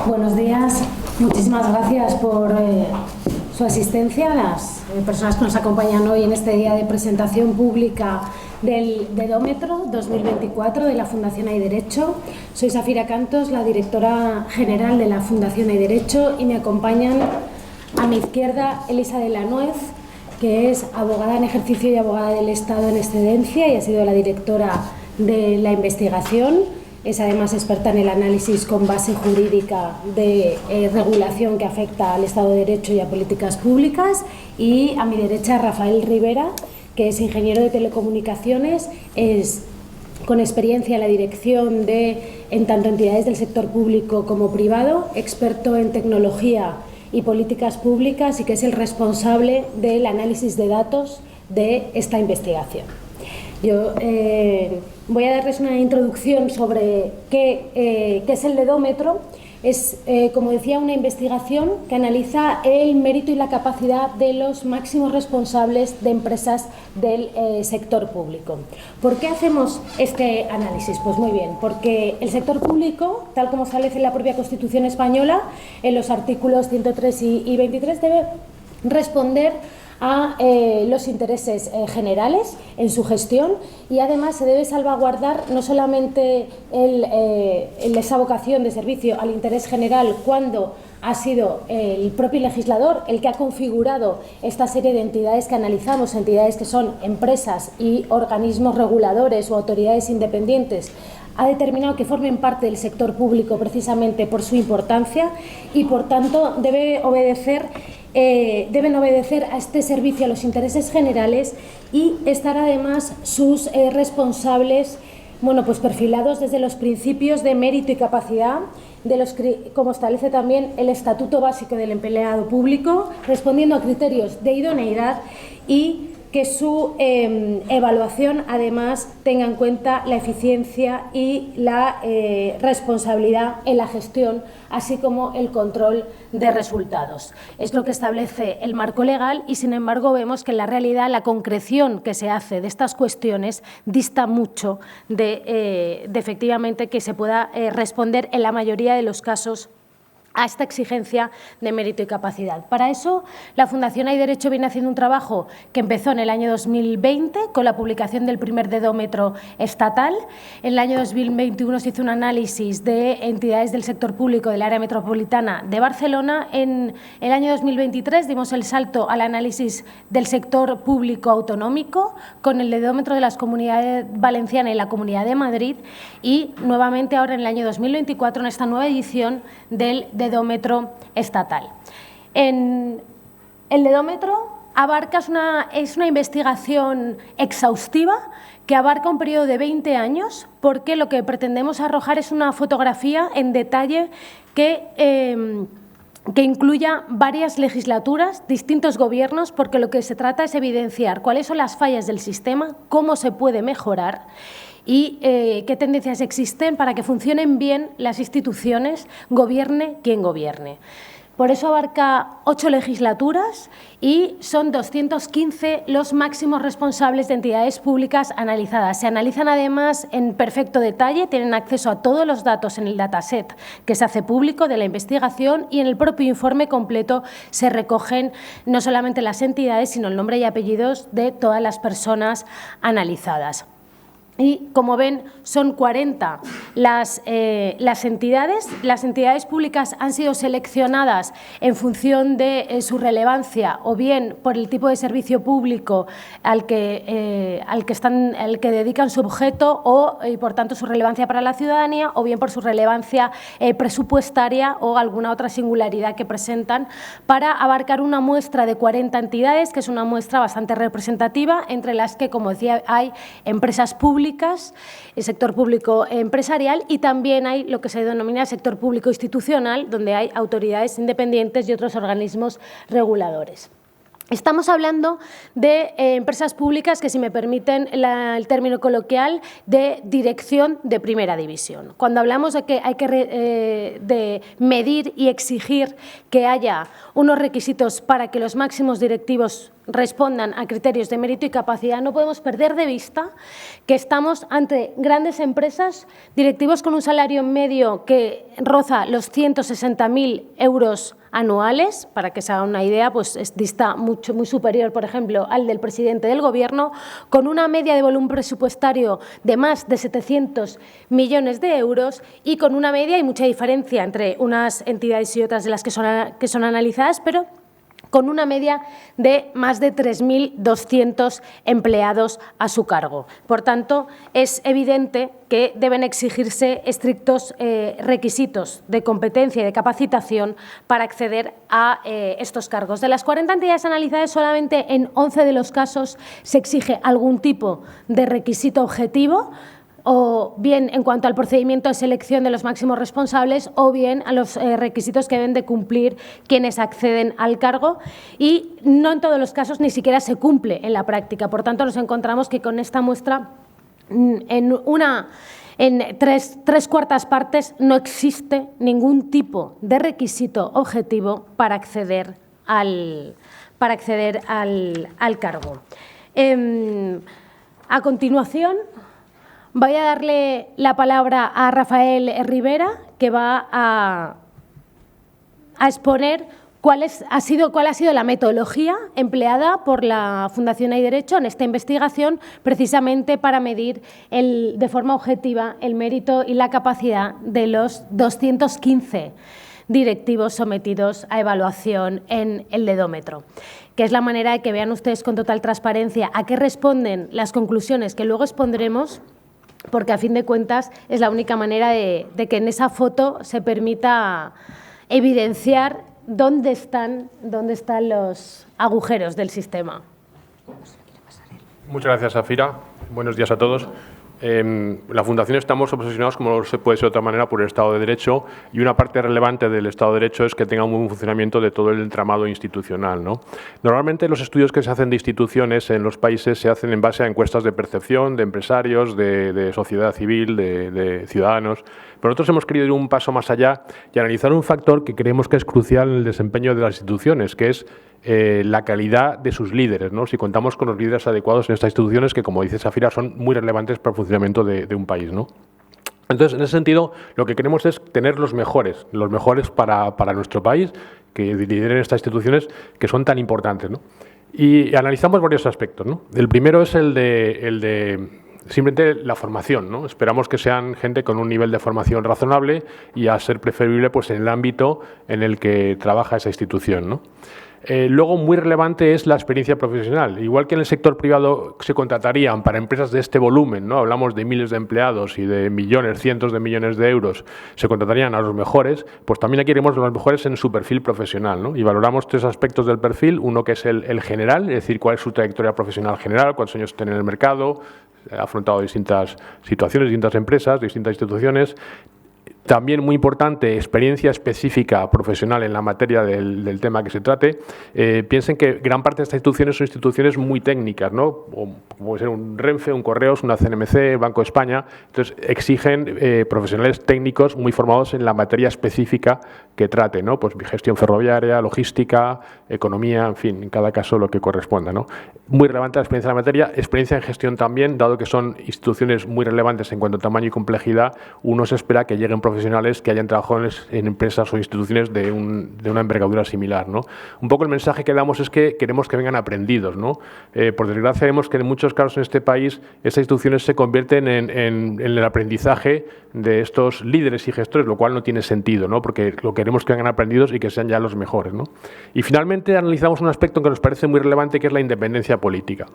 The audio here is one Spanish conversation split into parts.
Buenos días, muchísimas gracias por su asistencia, las personas que nos acompañan hoy en este día de presentación pública del Dedómetro 2024 de la Fundación Hay Derecho. Soy Safira Cantos, la directora general de la Fundación Hay Derecho, y me acompañan a mi izquierda Elisa de la Nuez, que es abogada en ejercicio y abogada del Estado en excedencia y ha sido la directora de la investigación. Es además experta en el análisis con base jurídica de regulación que afecta al Estado de Derecho y a políticas públicas. Y a mi derecha Rafael Rivera, que es ingeniero de telecomunicaciones, es con experiencia en la dirección de tanto entidades del sector público como privado, experto en tecnología y políticas públicas, y que es el responsable del análisis de datos de esta investigación. Yo voy a darles una introducción sobre qué es el Dedómetro. Es, como decía, una investigación que analiza el mérito y la capacidad de los máximos responsables de empresas del sector público. ¿Por qué hacemos este análisis? Pues muy bien, porque el sector público, tal como establece en la propia Constitución española, en los artículos 103 y 23, debe responder a los intereses generales en su gestión, y además se debe salvaguardar no solamente esa vocación de servicio al interés general cuando ha sido el propio legislador el que ha configurado esta serie de entidades que analizamos, entidades que son empresas y organismos reguladores o autoridades independientes, ha determinado que formen parte del sector público precisamente por su importancia, y por tanto deben obedecer a este servicio, a los intereses generales, y estar además sus responsables pues perfilados desde los principios de mérito y capacidad, como establece también el Estatuto Básico del Empleado Público, respondiendo a criterios de idoneidad, y que su evaluación además tenga en cuenta la eficiencia y la responsabilidad en la gestión, así como el control de resultados. Es lo que establece el marco legal, y sin embargo vemos que en la realidad la concreción que se hace de estas cuestiones dista mucho de efectivamente que se pueda responder en la mayoría de los casos a esta exigencia de mérito y capacidad. Para eso, la Fundación Hay Derecho viene haciendo un trabajo que empezó en el año 2020 con la publicación del primer Dedómetro estatal. En el año 2021 se hizo un análisis de entidades del sector público del área metropolitana de Barcelona. En el año 2023 dimos el salto al análisis del sector público autonómico con el Dedómetro de las Comunidades Valenciana y la Comunidad de Madrid, y nuevamente ahora en el año 2024 en esta nueva edición del Dedómetro estatal. El Dedómetro es una investigación exhaustiva que abarca un periodo de 20 años, porque lo que pretendemos arrojar es una fotografía en detalle que incluya varias legislaturas, distintos gobiernos, porque lo que se trata es evidenciar cuáles son las fallas del sistema, cómo se puede mejorar y qué tendencias existen para que funcionen bien las instituciones, gobierne quien gobierne. Por eso abarca 8 legislaturas y son 215 los máximos responsables de entidades públicas analizadas. Se analizan además en perfecto detalle, tienen acceso a todos los datos en el dataset que se hace público de la investigación, y en el propio informe completo se recogen no solamente las entidades, sino el nombre y apellidos de todas las personas analizadas. Y, como ven, son 40 las entidades. Las entidades públicas han sido seleccionadas en función de su relevancia, o bien por el tipo de servicio público al que dedican su objeto y por tanto su relevancia para la ciudadanía, o bien por su relevancia presupuestaria o alguna otra singularidad que presentan, para abarcar una muestra de 40 entidades, que es una muestra bastante representativa, entre las que, como decía, hay empresas públicas, el sector público empresarial, y también hay lo que se denomina sector público institucional, donde hay autoridades independientes y otros organismos reguladores. Estamos hablando de empresas públicas que, si me permiten el término coloquial, de dirección de primera división. Cuando hablamos de que hay que de medir y exigir que haya unos requisitos para que los máximos directivos respondan a criterios de mérito y capacidad, no podemos perder de vista que estamos ante grandes empresas, directivos con un salario medio que roza los 160.000 euros anuales. Para que se haga una idea, pues dista muy superior, por ejemplo, al del presidente del Gobierno, con una media de volumen presupuestario de más de 700 millones de euros y con una media, y mucha diferencia entre unas entidades y otras de las que son analizadas, pero con una media de más de 3.200 empleados a su cargo. Por tanto, es evidente que deben exigirse estrictos requisitos de competencia y de capacitación para acceder a estos cargos. De las 40 entidades analizadas, solamente en 11 de los casos se exige algún tipo de requisito objetivo, o bien en cuanto al procedimiento de selección de los máximos responsables, o bien a los requisitos que deben de cumplir quienes acceden al cargo, y no en todos los casos ni siquiera se cumple en la práctica. Por tanto, nos encontramos que con esta muestra, en tres cuartas partes, no existe ningún tipo de requisito objetivo para acceder al cargo. A continuación, voy a darle la palabra a Rafael Rivera, que va a exponer cuál ha sido la metodología empleada por la Fundación Hay Derecho en esta investigación, precisamente para medir de forma objetiva el mérito y la capacidad de los 215 directivos sometidos a evaluación en el dedómetro, que es la manera de que vean ustedes con total transparencia a qué responden las conclusiones que luego expondremos, porque a fin de cuentas es la única manera de que en esa foto se permita evidenciar dónde están los agujeros del sistema. Muchas gracias, Zafira. Buenos días a todos. La Fundación estamos obsesionados, como no se puede ser de otra manera, por el Estado de Derecho, y una parte relevante del Estado de Derecho es que tenga un buen funcionamiento de todo el entramado institucional, ¿no? Normalmente los estudios que se hacen de instituciones en los países se hacen en base a encuestas de percepción, de empresarios, de sociedad civil, de ciudadanos. Pero nosotros hemos querido ir un paso más allá y analizar un factor que creemos que es crucial en el desempeño de las instituciones, que es la calidad de sus líderes, ¿no? Si contamos con los líderes adecuados en estas instituciones, que, como dice Zafira, son muy relevantes para el funcionamiento de un país, ¿no? Entonces, en ese sentido, lo que queremos es tener los mejores para nuestro país, que lideren estas instituciones que son tan importantes, ¿no? Y analizamos varios aspectos, ¿no? El primero es el de simplemente la formación, ¿no? Esperamos que sean gente con un nivel de formación razonable y, a ser preferible, pues en el ámbito en el que trabaja esa institución, ¿no? Luego, muy relevante es la experiencia profesional. Igual que en el sector privado se contratarían para empresas de este volumen, ¿no? Hablamos de miles de empleados y de millones, cientos de millones de euros, se contratarían a los mejores, pues también aquí queremos los mejores en su perfil profesional, ¿no? Y valoramos tres aspectos del perfil. Uno, que es el general, es decir, cuál es su trayectoria profesional general, cuántos años tiene en el mercado, ha afrontado distintas situaciones, distintas empresas, distintas instituciones. También, muy importante, experiencia específica profesional en la materia del tema que se trate. Piensen que gran parte de estas instituciones son instituciones muy técnicas, ¿no? O puede ser un Renfe, un Correos, una CNMC, Banco de España. Entonces, exigen profesionales técnicos muy formados en la materia específica que trate, ¿no? Pues gestión ferroviaria, logística, economía, en fin, en cada caso lo que corresponda, ¿no? Muy relevante la experiencia en la materia, experiencia en gestión también, dado que son instituciones muy relevantes en cuanto a tamaño y complejidad. Uno se espera que lleguen profesionales que hayan trabajado en empresas o instituciones de una envergadura similar, ¿no? Un poco el mensaje que damos es que queremos que vengan aprendidos, ¿no? Por desgracia, vemos que en muchos casos en este país estas instituciones se convierten en el aprendizaje de estos líderes y gestores, lo cual no tiene sentido, ¿no? Porque lo queremos que vengan aprendidos y que sean ya los mejores, ¿no? Y finalmente analizamos un aspecto que nos parece muy relevante, que es la independencia política.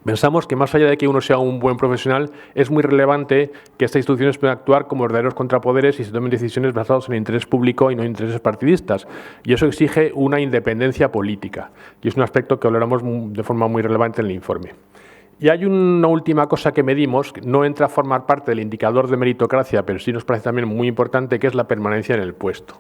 Pensamos que, más allá de que uno sea un buen profesional, es muy relevante que estas instituciones puedan actuar como verdaderos contrapoderes y se tomen decisiones basadas en el interés público y no en intereses partidistas. Y eso exige una independencia política. Y es un aspecto que valoramos de forma muy relevante en el informe. Y hay una última cosa que medimos, que no entra a formar parte del indicador de meritocracia, pero sí nos parece también muy importante, que es la permanencia en el puesto.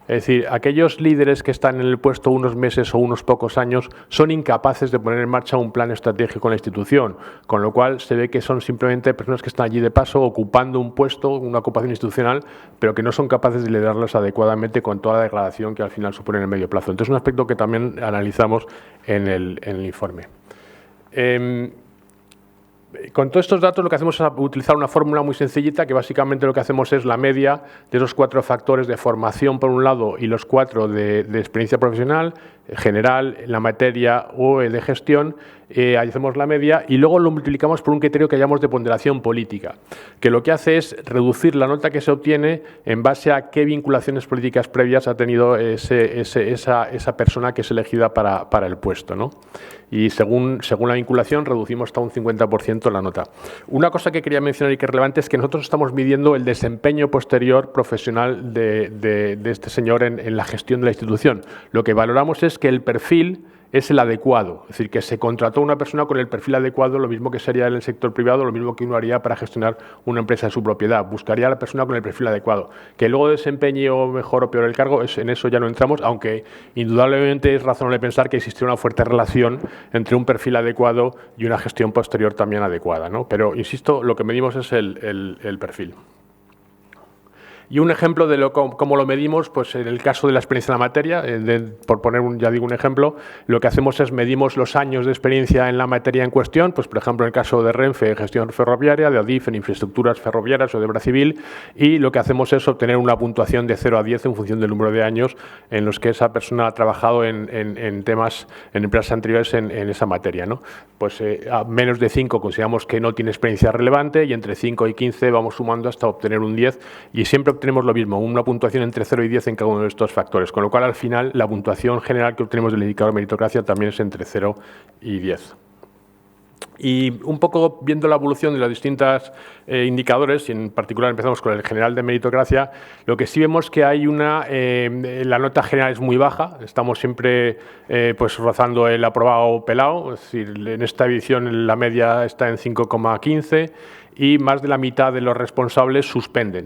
Es decir, aquellos líderes que están en el puesto unos meses o unos pocos años son incapaces de poner en marcha un plan estratégico en la institución, con lo cual se ve que son simplemente personas que están allí de paso, ocupando un puesto, una ocupación institucional, pero que no son capaces de liderarlas adecuadamente con toda la degradación que al final supone en el medio plazo. Entonces, es un aspecto que también analizamos en el informe. Con todos estos datos lo que hacemos es utilizar una fórmula muy sencillita, que básicamente lo que hacemos es la media de esos 4 factores de formación por un lado y los 4 de experiencia profesional, general, en la materia o de gestión. Ahí hacemos la media y luego lo multiplicamos por un criterio que llamamos de ponderación política, que lo que hace es reducir la nota que se obtiene en base a qué vinculaciones políticas previas ha tenido esa persona que es elegida para el puesto, ¿no? Y según la vinculación reducimos hasta un 50% la nota. Una cosa que quería mencionar y que es relevante es que nosotros estamos midiendo el desempeño posterior profesional de este señor en la gestión de la institución. Lo que valoramos es que el perfil es el adecuado, es decir, que se contrató una persona con el perfil adecuado, lo mismo que sería en el sector privado, lo mismo que uno haría para gestionar una empresa de su propiedad, buscaría a la persona con el perfil adecuado. Que luego desempeñe o mejor o peor el cargo, en eso ya no entramos, aunque indudablemente es razonable pensar que existe una fuerte relación entre un perfil adecuado y una gestión posterior también adecuada, ¿no? Pero, insisto, lo que medimos es el perfil. Y un ejemplo de cómo lo medimos, pues en el caso de la experiencia en la materia, por poner un ejemplo, lo que hacemos es medimos los años de experiencia en la materia en cuestión, pues por ejemplo en el caso de Renfe en gestión ferroviaria, de Adif en infraestructuras ferroviarias o de Obra Civil, y lo que hacemos es obtener una puntuación de 0 a 10 en función del número de años en los que esa persona ha trabajado en temas, en empresas anteriores en esa materia, ¿no? Pues a menos de 5 consideramos que no tiene experiencia relevante y entre 5 y 15 vamos sumando hasta obtener un 10 y siempre obtenemos lo mismo, una puntuación entre 0 y 10 en cada uno de estos factores, con lo cual al final la puntuación general que obtenemos del indicador de meritocracia también es entre 0 y 10. Y un poco viendo la evolución de los distintos indicadores, y en particular empezamos con el general de meritocracia, lo que sí vemos que hay la nota general es muy baja, estamos siempre pues rozando el aprobado pelado, es decir, en esta edición la media está en 5,15 y más de la mitad de los responsables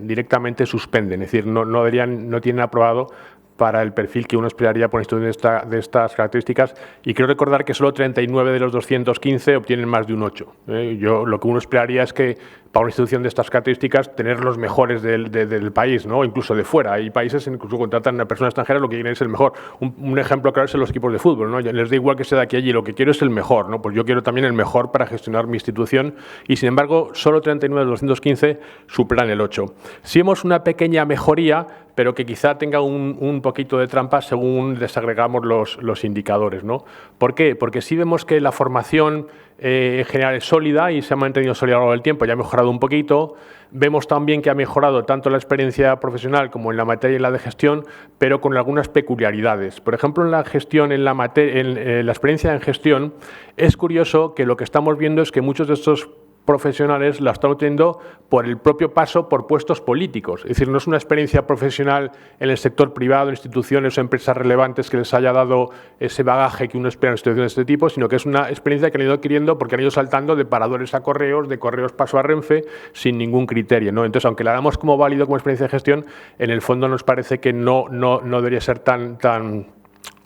directamente suspenden, es decir, no tienen aprobado para el perfil que uno esperaría por una institución de estas características, y quiero recordar que solo 39 de los 215 obtienen más de un 8. Lo que uno esperaría es que para una institución de estas características tener los mejores del país, ¿no? Incluso de fuera. Hay países que incluso contratan a una persona extranjera, lo que quieren es el mejor. Un ejemplo claro es en los equipos de fútbol, ¿no? Les da igual que sea de aquí a allí, lo que quiero es el mejor, ¿no? Pues yo quiero también el mejor para gestionar mi institución y, sin embargo, solo 39 de los 215 superan el 8. Si vemos una pequeña mejoría, pero que quizá tenga un poquito de trampa según desagregamos los indicadores, ¿no? ¿Por qué? Porque sí vemos que la formación en general es sólida y se ha mantenido sólida a lo largo del tiempo, ya ha mejorado un poquito. Vemos también que ha mejorado tanto la experiencia profesional como en la materia y la de gestión, pero con algunas peculiaridades. Por ejemplo, en la gestión, en la experiencia en gestión, es curioso que lo que estamos viendo es que muchos de estos profesionales la están obteniendo por el propio paso por puestos políticos. Es decir, no es una experiencia profesional en el sector privado, en instituciones o empresas relevantes que les haya dado ese bagaje que uno espera en instituciones de este tipo, sino que es una experiencia que han ido adquiriendo porque han ido saltando de paradores a correos, de correos paso a Renfe, sin ningún criterio, ¿no? Entonces, aunque la damos como válido como experiencia de gestión, en el fondo nos parece que no debería ser tan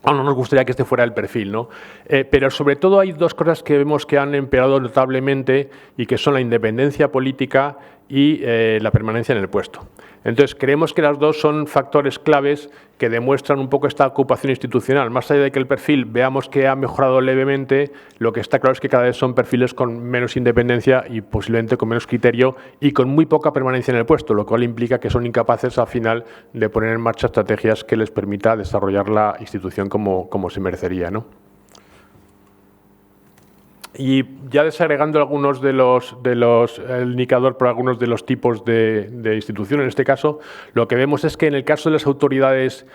no nos gustaría que este fuera el perfil, ¿no? Pero sobre todo hay dos cosas que vemos que han empeorado notablemente y que son la independencia política y la permanencia en el puesto. Entonces, creemos que las dos son factores claves que demuestran un poco esta ocupación institucional. Más allá de que el perfil veamos que ha mejorado levemente, lo que está claro es que cada vez son perfiles con menos independencia y posiblemente con menos criterio y con muy poca permanencia en el puesto, lo cual implica que son incapaces al final de poner en marcha estrategias que les permita desarrollar la institución como se merecería, ¿no? Y ya desagregando algunos el indicador por algunos de los tipos de institución, en este caso, lo que vemos es que en el caso de las autoridades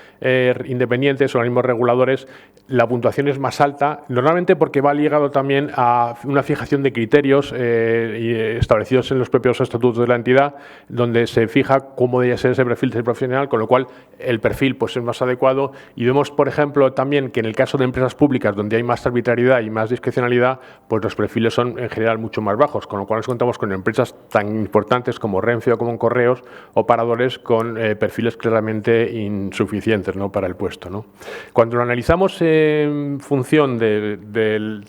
independientes, organismos reguladores, la puntuación es más alta, normalmente porque va ligado también a una fijación de criterios establecidos en los propios estatutos de la entidad, donde se fija cómo debe ser ese perfil profesional, con lo cual el perfil pues, es más adecuado. Y vemos, por ejemplo, también que en el caso de empresas públicas, donde hay más arbitrariedad y más discrecionalidad, pues los perfiles son en general mucho más bajos, con lo cual nos contamos con empresas tan importantes como Renfe o como Correos o paradores con perfiles claramente insuficientes, ¿no?, para el puesto, ¿no? Cuando lo analizamos en función del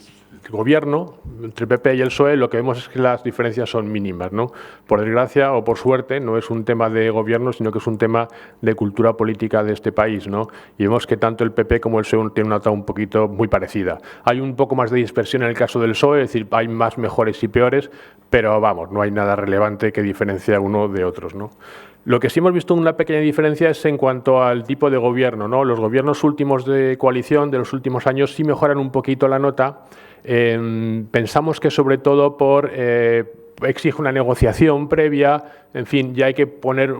Gobierno, entre el PP y el PSOE, lo que vemos es que las diferencias son mínimas, ¿no? Por desgracia o por suerte, no es un tema de Gobierno, sino que es un tema de cultura política de este país, ¿no? Y vemos que tanto el PP como el PSOE tienen una nota un poquito muy parecida. Hay un poco más de dispersión en el caso del PSOE, es decir, hay más mejores y peores, pero vamos, no hay nada relevante que diferencie a uno de otros, ¿no? Lo que sí hemos visto una pequeña diferencia es en cuanto al tipo de gobierno, ¿no? Los gobiernos últimos de coalición de los últimos años sí mejoran un poquito la nota. Pensamos que sobre todo exige una negociación previa, en fin, ya hay que poner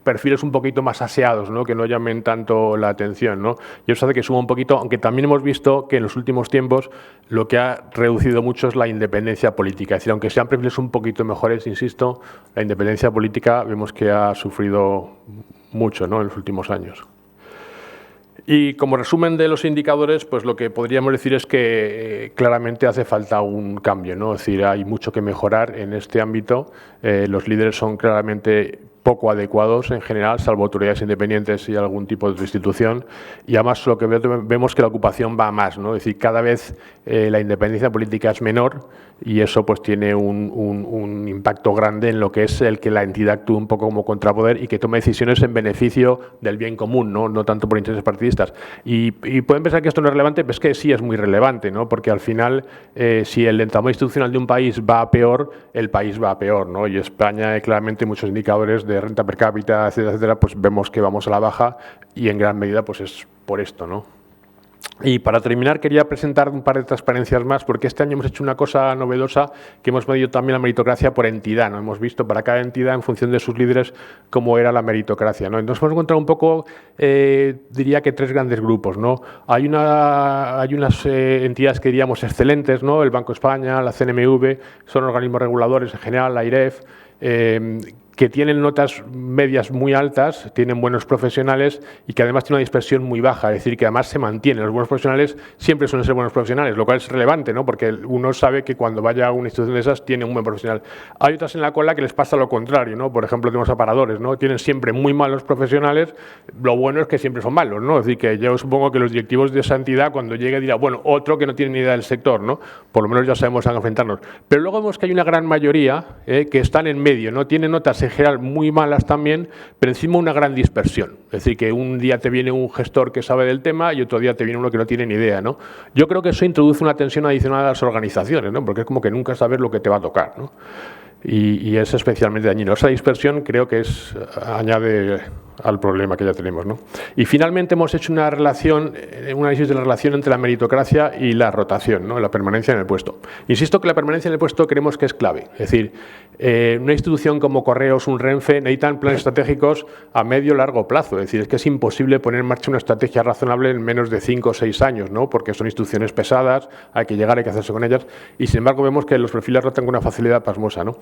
perfiles un poquito más aseados, ¿no?, que no llamen tanto la atención, ¿no? Y eso hace que suba un poquito, aunque también hemos visto que en los últimos tiempos lo que ha reducido mucho es la independencia política. Es decir, aunque sean perfiles un poquito mejores, insisto, la independencia política vemos que ha sufrido mucho, ¿no?, en los últimos años. Y como resumen de los indicadores, pues lo que podríamos decir es que claramente hace falta un cambio, ¿no? Es decir, hay mucho que mejorar en este ámbito. Los líderes son claramente poco adecuados en general, salvo autoridades independientes y algún tipo de otra institución. Y además lo que vemos que la ocupación va a más, ¿no? Es decir, cada vez la independencia política es menor y eso pues tiene un impacto grande en lo que es el que la entidad actúe un poco como contrapoder y que tome decisiones en beneficio del bien común, no tanto por intereses partidistas. Y pueden pensar que esto no es relevante, pero es que sí es muy relevante, ¿no? Porque al final, si el entramado institucional de un país va a peor, el país va a peor, ¿no? Y España, claramente, muchos indicadores de renta per cápita, etcétera, etcétera, pues vemos que vamos a la baja y en gran medida pues es por esto, ¿no? Y para terminar quería presentar un par de transparencias más, porque este año hemos hecho una cosa novedosa que hemos medido también la meritocracia por entidad, ¿no? Hemos visto para cada entidad en función de sus líderes cómo era la meritocracia, ¿no? Entonces hemos encontrado un poco, diría que tres grandes grupos, ¿no? Hay unas entidades que diríamos excelentes, ¿no? El Banco de España, la CNMV, son organismos reguladores en general, la AIREF, que tienen notas medias muy altas, tienen buenos profesionales y que además tienen una dispersión muy baja, es decir, que además se mantienen. Los buenos profesionales siempre suelen ser buenos profesionales, lo cual es relevante, ¿no? Porque uno sabe que cuando vaya a una institución de esas tiene un buen profesional. Hay otras en la cola que les pasa lo contrario, ¿no? Por ejemplo, tenemos aparadores, ¿no? Tienen siempre muy malos profesionales, lo bueno es que siempre son malos, ¿no? Es decir, que yo supongo que los directivos de esa entidad cuando llegue dirá, bueno, otro que no tiene ni idea del sector, ¿no? Por lo menos ya sabemos a enfrentarnos. Pero luego vemos que hay una gran mayoría que están en medio, ¿no? Tienen notas en general muy malas también, pero encima una gran dispersión. Es decir, que un día te viene un gestor que sabe del tema y otro día te viene uno que no tiene ni idea, ¿no? Yo creo que eso introduce una tensión adicional a las organizaciones, ¿no? Porque es como que nunca sabes lo que te va a tocar, ¿no? Y es especialmente dañino. Esa dispersión creo que añade al problema que ya tenemos, ¿no? Y finalmente hemos hecho un análisis de la relación entre la meritocracia y la rotación, ¿no? La permanencia en el puesto. Insisto que la permanencia en el puesto creemos que es clave. Es decir, una institución como Correos, un Renfe, necesitan planes estratégicos a medio largo plazo. Es decir, es que es imposible poner en marcha una estrategia razonable en menos de 5 o 6 años, ¿no? Porque son instituciones pesadas, hay que llegar, hay que hacerse con ellas. Y sin embargo vemos que los perfiles rotan con una facilidad pasmosa, ¿no?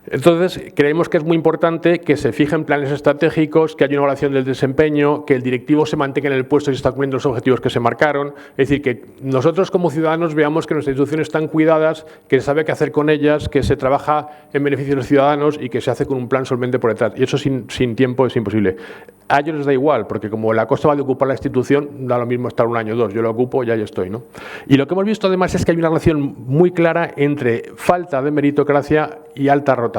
Entonces, creemos que es muy importante que se fijen planes estratégicos, que haya una evaluación del desempeño, que el directivo se mantenga en el puesto y se está cumpliendo los objetivos que se marcaron. Es decir, que nosotros como ciudadanos veamos que nuestras instituciones están cuidadas, que se sabe qué hacer con ellas, que se trabaja en beneficio de los ciudadanos y que se hace con un plan solvente por detrás. Y eso sin tiempo es imposible. A ellos les da igual, porque como la costa va de ocupar la institución, da lo mismo estar un año o dos. Yo lo ocupo y ahí estoy, ¿no? Y lo que hemos visto además es que hay una relación muy clara entre falta de meritocracia y alta rotación.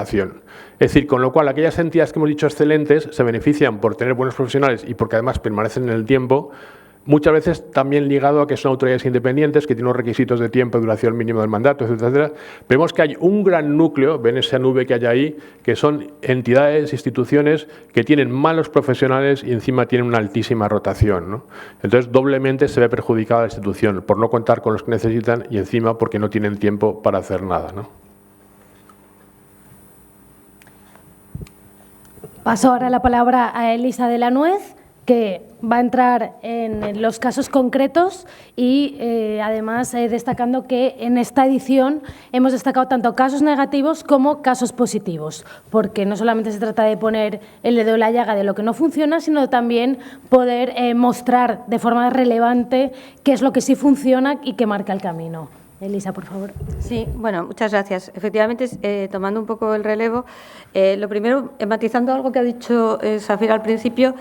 Es decir, con lo cual aquellas entidades que hemos dicho excelentes se benefician por tener buenos profesionales y porque además permanecen en el tiempo, muchas veces también ligado a que son autoridades independientes, que tienen unos requisitos de tiempo y duración mínimo del mandato, etcétera, etcétera. Vemos que hay un gran núcleo, ven esa nube que hay ahí, que son entidades, instituciones que tienen malos profesionales y encima tienen una altísima rotación, ¿no? Entonces, doblemente se ve perjudicada la institución por no contar con los que necesitan y encima porque no tienen tiempo para hacer nada, ¿no? Paso ahora la palabra a Elisa de la Nuez, que va a entrar en los casos concretos y además destacando que en esta edición hemos destacado tanto casos negativos como casos positivos, porque no solamente se trata de poner el dedo en la llaga de lo que no funciona, sino también poder mostrar de forma relevante qué es lo que sí funciona y que marca el camino. Elisa, por favor. Sí, bueno, muchas gracias. Efectivamente, tomando un poco el relevo, lo primero, matizando algo que ha dicho Safira al principio,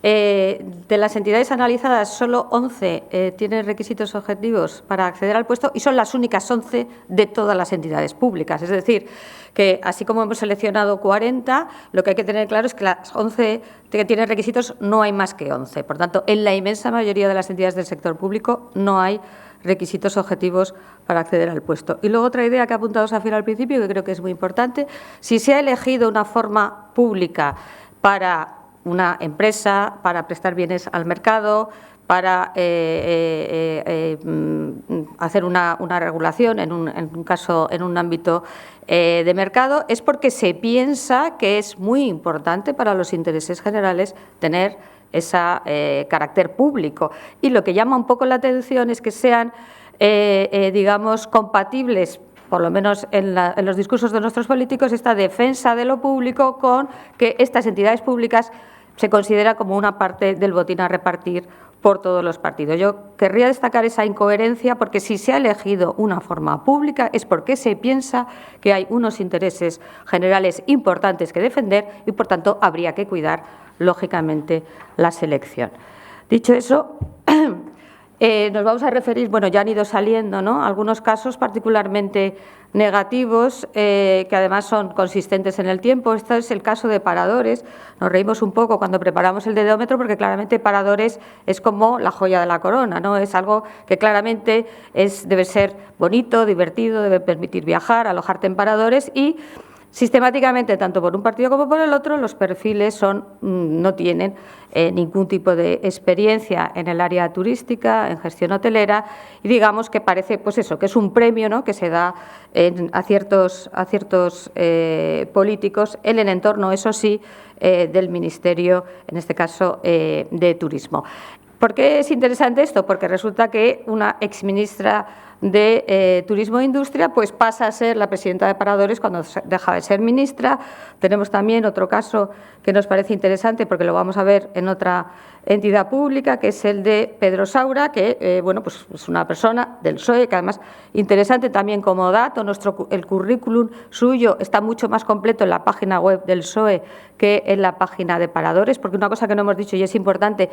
de las entidades analizadas, solo 11 tienen requisitos objetivos para acceder al puesto y son las únicas 11 de todas las entidades públicas. Es decir, que así como hemos seleccionado 40, lo que hay que tener claro es que las 11 que tienen requisitos no hay más que 11. Por tanto, en la inmensa mayoría de las entidades del sector público no hay requisitos objetivos para acceder al puesto. Y luego otra idea que ha apuntado Safira al principio, que creo que es muy importante, si se ha elegido una forma pública para una empresa, para prestar bienes al mercado, para hacer una regulación en un caso, en un ámbito de mercado, es porque se piensa que es muy importante para los intereses generales tener ese carácter público. Y lo que llama un poco la atención es que sean, digamos, compatibles, por lo menos en los discursos de nuestros políticos, esta defensa de lo público con que estas entidades públicas se considera como una parte del botín a repartir por todos los partidos. Yo querría destacar esa incoherencia porque si se ha elegido una forma pública es porque se piensa que hay unos intereses generales importantes que defender y, por tanto, habría que cuidar, lógicamente, la selección. Dicho eso, nos vamos a referir, bueno, ya han ido saliendo, ¿no?, algunos casos particularmente negativos que además son consistentes en el tiempo. Este es el caso de Paradores. Nos reímos un poco cuando preparamos el dedómetro porque claramente Paradores es como la joya de la corona, ¿no? Es algo que claramente debe ser bonito, divertido, debe permitir viajar, alojarte en Paradores y sistemáticamente, tanto por un partido como por el otro, los perfiles no tienen ningún tipo de experiencia en el área turística, en gestión hotelera, y digamos que parece, pues eso, que es un premio, ¿no?, que se da a ciertos políticos en el entorno, eso sí, del Ministerio, en este caso, de Turismo. ¿Por qué es interesante esto? Porque resulta que una exministra de Turismo e Industria pues pasa a ser la presidenta de Paradores cuando deja de ser ministra. Tenemos también otro caso que nos parece interesante porque lo vamos a ver en otra entidad pública, que es el de Pedro Saura, que bueno, pues es una persona del PSOE, que además interesante también como dato, el currículum suyo está mucho más completo en la página web del PSOE que en la página de Paradores, porque una cosa que no hemos dicho y es importante,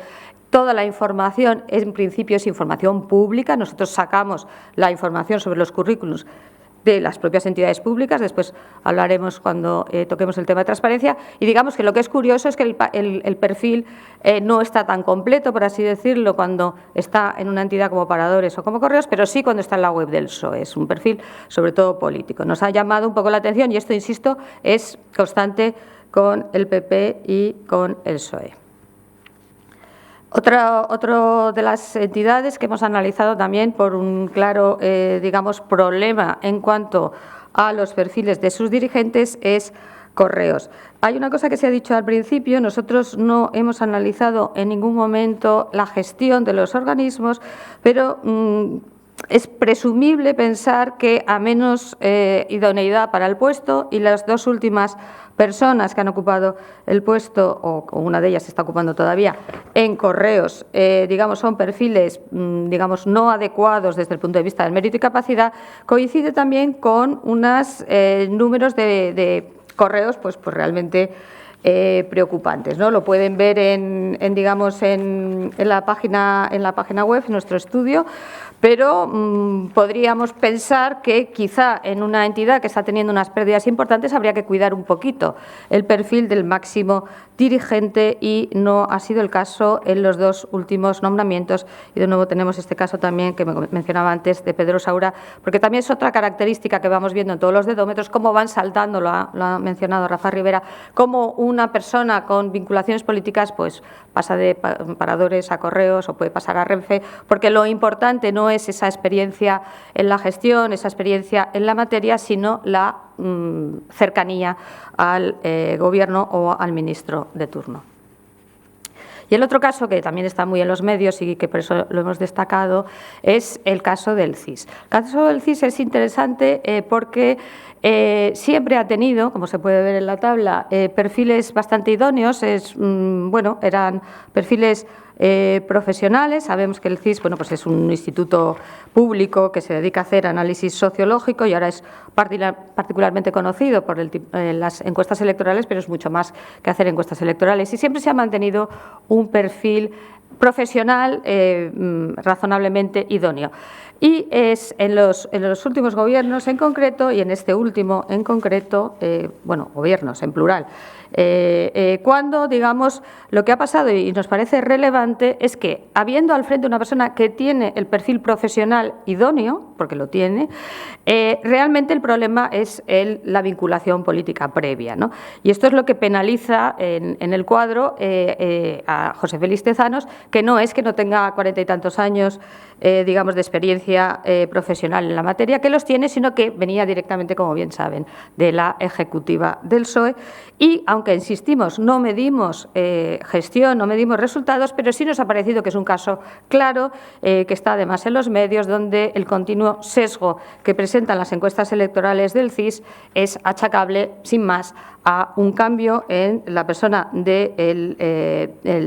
toda la información en principio es información pública. Nosotros sacamos la información sobre los currículums de las propias entidades públicas, después hablaremos cuando toquemos el tema de transparencia, y digamos que lo que es curioso es que el perfil no está tan completo, por así decirlo, cuando está en una entidad como Paradores o como Correos, pero sí cuando está en la web del PSOE. Es un perfil sobre todo político. Nos ha llamado un poco la atención y esto, insisto, es constante con el PP y con el PSOE. Otro de las entidades que hemos analizado también por un claro, digamos, problema en cuanto a los perfiles de sus dirigentes es Correos. Hay una cosa que se ha dicho al principio, nosotros no hemos analizado en ningún momento la gestión de los organismos, pero es presumible pensar que a menos idoneidad para el puesto, y las dos últimas personas que han ocupado el puesto, o una de ellas se está ocupando todavía, en Correos, digamos, son perfiles, digamos, no adecuados desde el punto de vista del mérito y capacidad, coincide también con unos números de Correos pues realmente preocupantes, ¿no? Lo pueden ver digamos, en la página web, en nuestro estudio, pero podríamos pensar que quizá en una entidad que está teniendo unas pérdidas importantes habría que cuidar un poquito el perfil del máximo dirigente, y no ha sido el caso en los dos últimos nombramientos. Y de nuevo tenemos este caso también que me mencionaba antes de Pedro Saura, porque también es otra característica que vamos viendo en todos los dedómetros, cómo van saltando, lo ha mencionado Rafa Rivera, cómo una persona con vinculaciones políticas pues pasa de Paradores a Correos o puede pasar a Renfe, porque lo importante no es esa experiencia en la gestión, esa experiencia en la materia, sino la cercanía al Gobierno o al ministro de turno. Y el otro caso, que también está muy en los medios y que por eso lo hemos destacado, es el caso del CIS. El caso del CIS es interesante porque siempre ha tenido, como se puede ver en la tabla, perfiles bastante idóneos. Bueno, eran perfiles profesionales. Sabemos que el CIS, bueno, pues es un instituto público que se dedica a hacer análisis sociológico y ahora es particularmente conocido por las encuestas electorales, pero es mucho más que hacer encuestas electorales. Y siempre se ha mantenido un perfil profesional razonablemente idóneo. Y es en los últimos gobiernos en concreto, y en este último en concreto, bueno, gobiernos en plural, cuando, digamos, lo que ha pasado y nos parece relevante es que, habiendo al frente una persona que tiene el perfil profesional idóneo, porque lo tiene, realmente el problema es la vinculación política previa, ¿no? Y esto es lo que penaliza en el cuadro a José Félix Tezanos, que no es que no tenga 40 y tantos años, digamos, de experiencia profesional en la materia, que los tiene, sino que venía directamente, como bien saben, de la ejecutiva del PSOE. Y, aunque insistimos, no medimos gestión, no medimos resultados, pero sí nos ha parecido que es un caso claro, que está además en los medios, donde el continuo sesgo que presentan las encuestas electorales del CIS es achacable, sin más, a un cambio en la persona del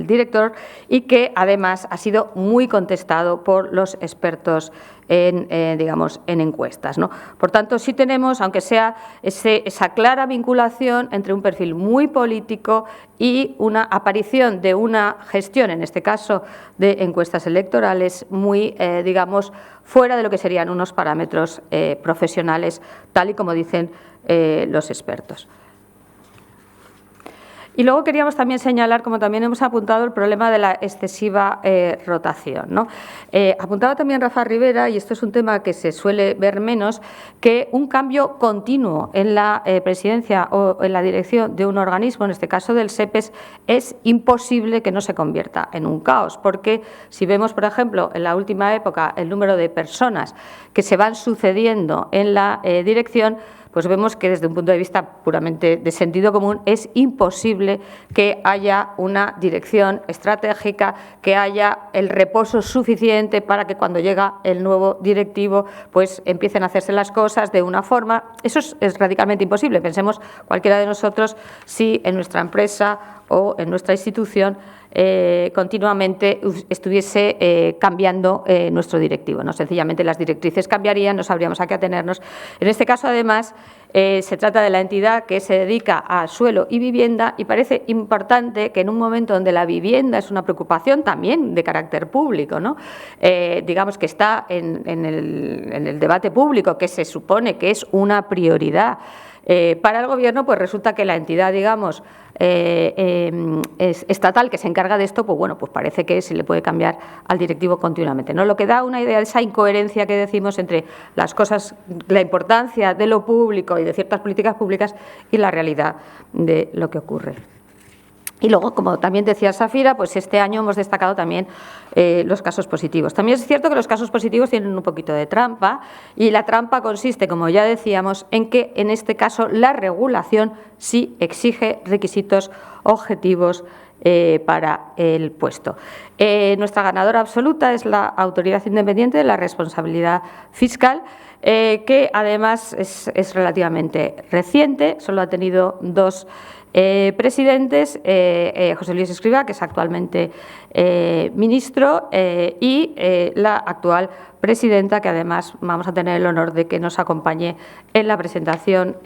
director y que, además, ha sido muy contestado por los expertos digamos, en encuestas, ¿no? Por tanto, sí tenemos, aunque sea esa clara vinculación entre un perfil muy político y una aparición de una gestión, en este caso de encuestas electorales, muy, digamos, fuera de lo que serían unos parámetros profesionales, tal y como dicen los expertos. Y luego queríamos también señalar, como también hemos apuntado, el problema de la excesiva rotación, ¿no? Apuntaba también Rafa Rivera, y esto es un tema que se suele ver menos, que un cambio continuo en la presidencia o en la dirección de un organismo, en este caso del SEPES, es imposible que no se convierta en un caos, porque si vemos, por ejemplo, en la última época el número de personas que se van sucediendo en la dirección, pues vemos que desde un punto de vista puramente de sentido común es imposible que haya una dirección estratégica, que haya el reposo suficiente para que cuando llega el nuevo directivo pues empiecen a hacerse las cosas de una forma. Eso es radicalmente imposible. Pensemos cualquiera de nosotros si en nuestra empresa o en nuestra institución continuamente estuviese cambiando nuestro directivo, ¿no? Sencillamente las directrices cambiarían, no sabríamos a qué atenernos. En este caso, además, se trata de la entidad que se dedica a suelo y vivienda, y parece importante que en un momento donde la vivienda es una preocupación también de carácter público, ¿no? Digamos que está en el debate público, que se supone que es una prioridad para el Gobierno, pues resulta que la entidad, digamos, estatal que se encarga de esto, pues bueno, pues parece que se le puede cambiar al directivo continuamente, ¿no? Lo que da una idea de esa incoherencia que decimos entre las cosas, la importancia de lo público y de ciertas políticas públicas y la realidad de lo que ocurre. Y luego, como también decía Safira, pues este año hemos destacado también los casos positivos. También es cierto que los casos positivos tienen un poquito de trampa, y la trampa consiste, como ya decíamos, en que en este caso la regulación sí exige requisitos objetivos para el puesto. Nuestra ganadora absoluta es la Autoridad Independiente de la Responsabilidad Fiscal, que además es relativamente reciente, solo ha tenido dos presidentes, José Luis Escrivá, que es actualmente ministro, y la actual presidenta, que además vamos a tener el honor de que nos acompañe en la presentación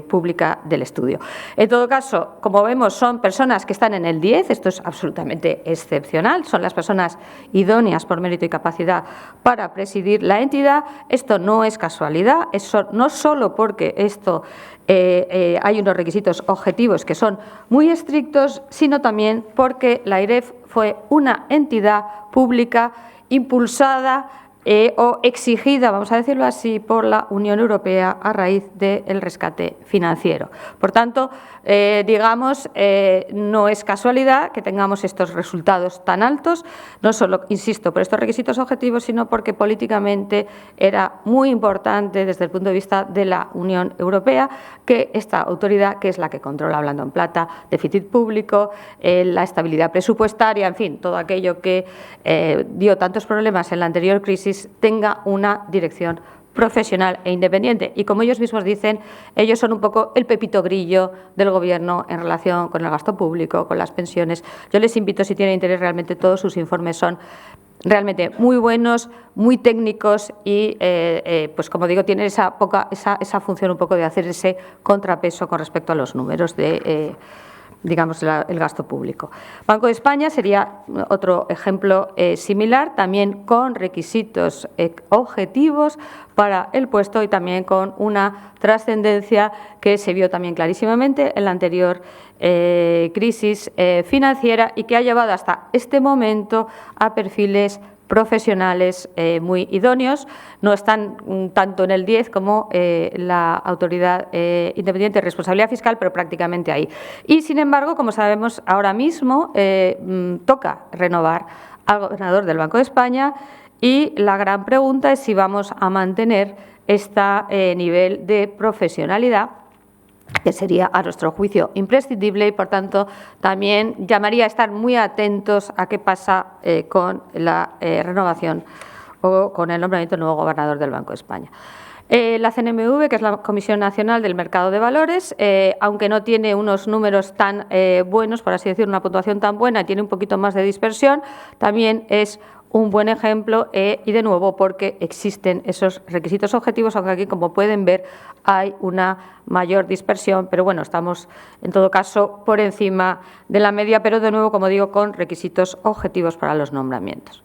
pública del estudio. En todo caso, como vemos, son personas que están en el 10, esto es absolutamente excepcional, son las personas idóneas por mérito y capacidad para presidir la entidad. Esto no es casualidad, eso no solo porque esto hay unos requisitos objetivos que son muy estrictos, sino también porque la AIREF fue una entidad pública impulsada o exigida, vamos a decirlo así, por la Unión Europea a raíz del rescate financiero. Por tanto, digamos, no es casualidad que tengamos estos resultados tan altos, no solo, insisto, por estos requisitos objetivos, sino porque políticamente era muy importante desde el punto de vista de la Unión Europea que esta autoridad, que es la que controla, hablando en plata, déficit público, la estabilidad presupuestaria, en fin, todo aquello que dio tantos problemas en la anterior crisis, tenga una dirección profesional e independiente. Y como ellos mismos dicen, ellos son un poco el pepito grillo del Gobierno en relación con el gasto público, con las pensiones. Yo les invito, si tienen interés, realmente todos sus informes son realmente muy buenos, muy técnicos y, pues como digo, tienen esa función un poco de hacer ese contrapeso con respecto a los números de digamos, el gasto público. Banco de España sería otro ejemplo similar, también con requisitos objetivos para el puesto y también con una trascendencia que se vio también clarísimamente en la anterior crisis financiera y que ha llevado hasta este momento a perfiles profesionales muy idóneos. No están tanto en el 10 como la Autoridad Independiente de Responsabilidad Fiscal, pero prácticamente ahí. Y, sin embargo, como sabemos, ahora mismo toca renovar al gobernador del Banco de España y la gran pregunta es si vamos a mantener este nivel de profesionalidad, que sería, a nuestro juicio, imprescindible y, por tanto, también llamaría a estar muy atentos a qué pasa con la renovación o con el nombramiento del nuevo gobernador del Banco de España. La CNMV, que es la Comisión Nacional del Mercado de Valores, aunque no tiene unos números tan buenos, por así decir, una puntuación tan buena, tiene un poquito más de dispersión, también es un buen ejemplo y, de nuevo, porque existen esos requisitos objetivos, aunque aquí, como pueden ver, hay una mayor dispersión, pero bueno, estamos en todo caso por encima de la media, pero de nuevo, como digo, con requisitos objetivos para los nombramientos.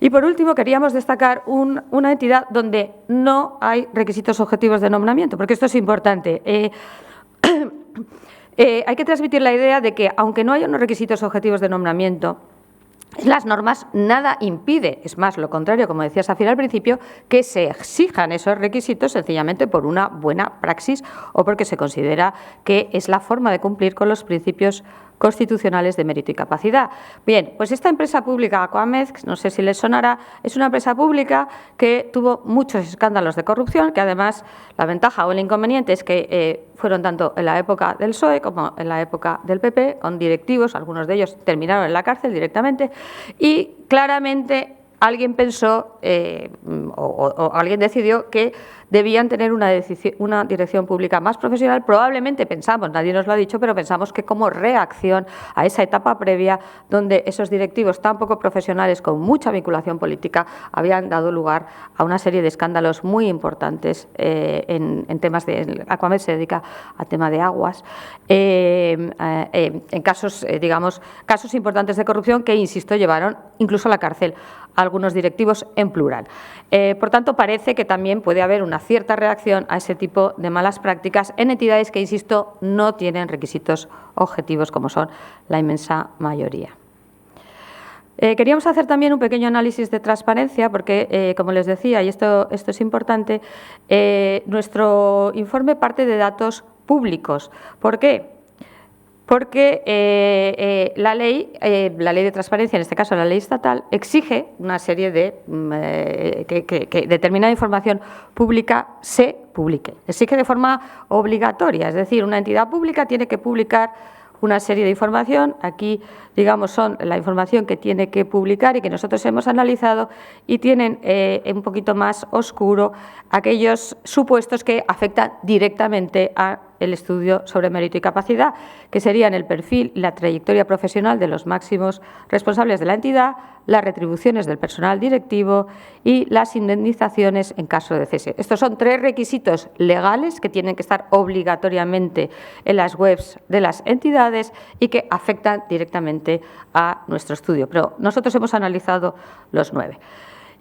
Y por último, queríamos destacar una entidad donde no hay requisitos objetivos de nombramiento, porque esto es importante. Hay que transmitir la idea de que, aunque no haya unos requisitos objetivos de nombramiento, las normas nada impide, es más, lo contrario, como decía Safira al principio, que se exijan esos requisitos sencillamente por una buena praxis o porque se considera que es la forma de cumplir con los principios constitucionales de mérito y capacidad. Bien, pues esta empresa pública, Aquamed, no sé si les sonará, es una empresa pública que tuvo muchos escándalos de corrupción, que además la ventaja o el inconveniente es que fueron tanto en la época del PSOE como en la época del PP, con directivos, algunos de ellos terminaron en la cárcel directamente, y claramente alguien pensó o alguien decidió que debían tener una dirección pública más profesional. Probablemente pensamos, nadie nos lo ha dicho, pero pensamos que como reacción a esa etapa previa donde esos directivos tan poco profesionales con mucha vinculación política habían dado lugar a una serie de escándalos muy importantes en temas de... Aquamed se dedica al tema de aguas, en casos, digamos, casos importantes de corrupción que, insisto, llevaron incluso a la cárcel a algunos directivos en plural. Por tanto, parece que también puede haber una cierta reacción a ese tipo de malas prácticas en entidades que, insisto, no tienen requisitos objetivos como son la inmensa mayoría. Queríamos hacer también un pequeño análisis de transparencia porque, como les decía, y esto es importante, nuestro informe parte de datos públicos. ¿Por qué? Porque la ley de transparencia, en este caso la ley estatal, exige una serie de que determinada información pública se publique. Exige de forma obligatoria, es decir, una entidad pública tiene que publicar una serie de información. Aquí, digamos, son la información que tiene que publicar y que nosotros hemos analizado, y tienen un poquito más oscuro aquellos supuestos que afectan directamente a el estudio sobre mérito y capacidad, que serían el perfil y la trayectoria profesional de los máximos responsables de la entidad, las retribuciones del personal directivo y las indemnizaciones en caso de cese. Estos son 3 requisitos legales que tienen que estar obligatoriamente en las webs de las entidades y que afectan directamente a nuestro estudio. Pero nosotros hemos analizado los 9.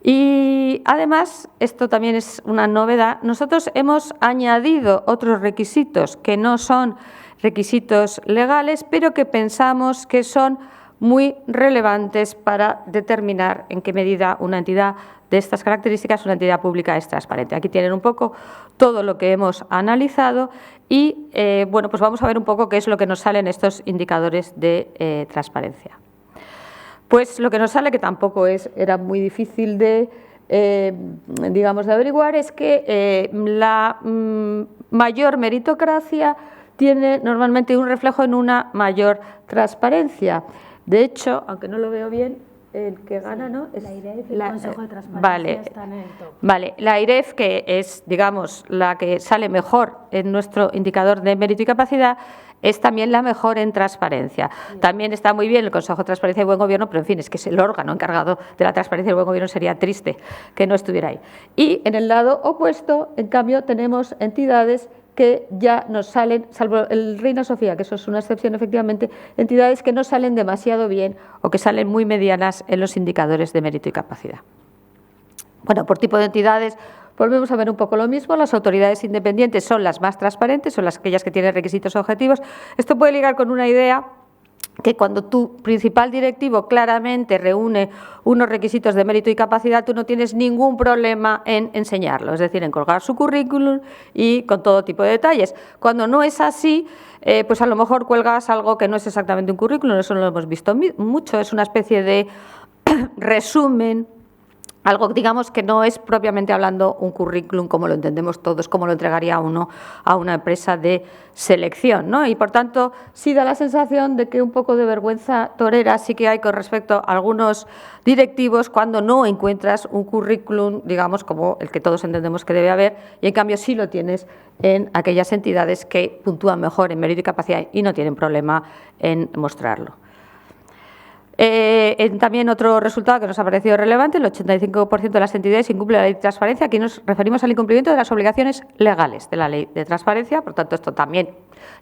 Y además, esto también es una novedad, nosotros hemos añadido otros requisitos que no son requisitos legales, pero que pensamos que son muy relevantes para determinar en qué medida una entidad de estas características, una entidad pública, es transparente. Aquí tienen un poco todo lo que hemos analizado y, bueno, pues vamos a ver un poco qué es lo que nos sale en estos indicadores de transparencia. Pues lo que nos sale, que tampoco era muy difícil de, digamos, de averiguar, es que la mayor meritocracia tiene normalmente un reflejo en una mayor transparencia. De hecho, aunque no lo veo bien, el que gana, ¿no? Es la IREF y el Consejo de Transparencia están en el top. Vale, la IREF, que es, digamos, la que sale mejor en nuestro indicador de mérito y capacidad, es también la mejor en transparencia. Bien. También está muy bien el Consejo de Transparencia y Buen Gobierno, pero en fin, es que es el órgano encargado de la transparencia y el buen gobierno, sería triste que no estuviera ahí. Y en el lado opuesto, en cambio, tenemos entidades que ya nos salen, salvo el Reina Sofía, que eso es una excepción efectivamente, entidades que no salen demasiado bien o que salen muy medianas en los indicadores de mérito y capacidad. Bueno, por tipo de entidades volvemos a ver un poco lo mismo. Las autoridades independientes son las más transparentes, son aquellas que tienen requisitos objetivos. Esto puede ligar con una idea que cuando tu principal directivo claramente reúne unos requisitos de mérito y capacidad, tú no tienes ningún problema en enseñarlo, es decir, en colgar su currículum y con todo tipo de detalles. Cuando no es así, pues a lo mejor cuelgas algo que no es exactamente un currículum, eso no lo hemos visto mucho, es una especie de resumen, algo, digamos, que no es propiamente hablando un currículum como lo entendemos todos, como lo entregaría uno a una empresa de selección, ¿no? Y, por tanto, sí da la sensación de que un poco de vergüenza torera sí que hay con respecto a algunos directivos cuando no encuentras un currículum, digamos, como el que todos entendemos que debe haber, y, en cambio, sí lo tienes en aquellas entidades que puntúan mejor en mérito y capacidad y no tienen problema en mostrarlo. También otro resultado que nos ha parecido relevante, el 85% de las entidades incumplen la ley de transparencia. Aquí nos referimos al incumplimiento de las obligaciones legales de la ley de transparencia, por tanto esto también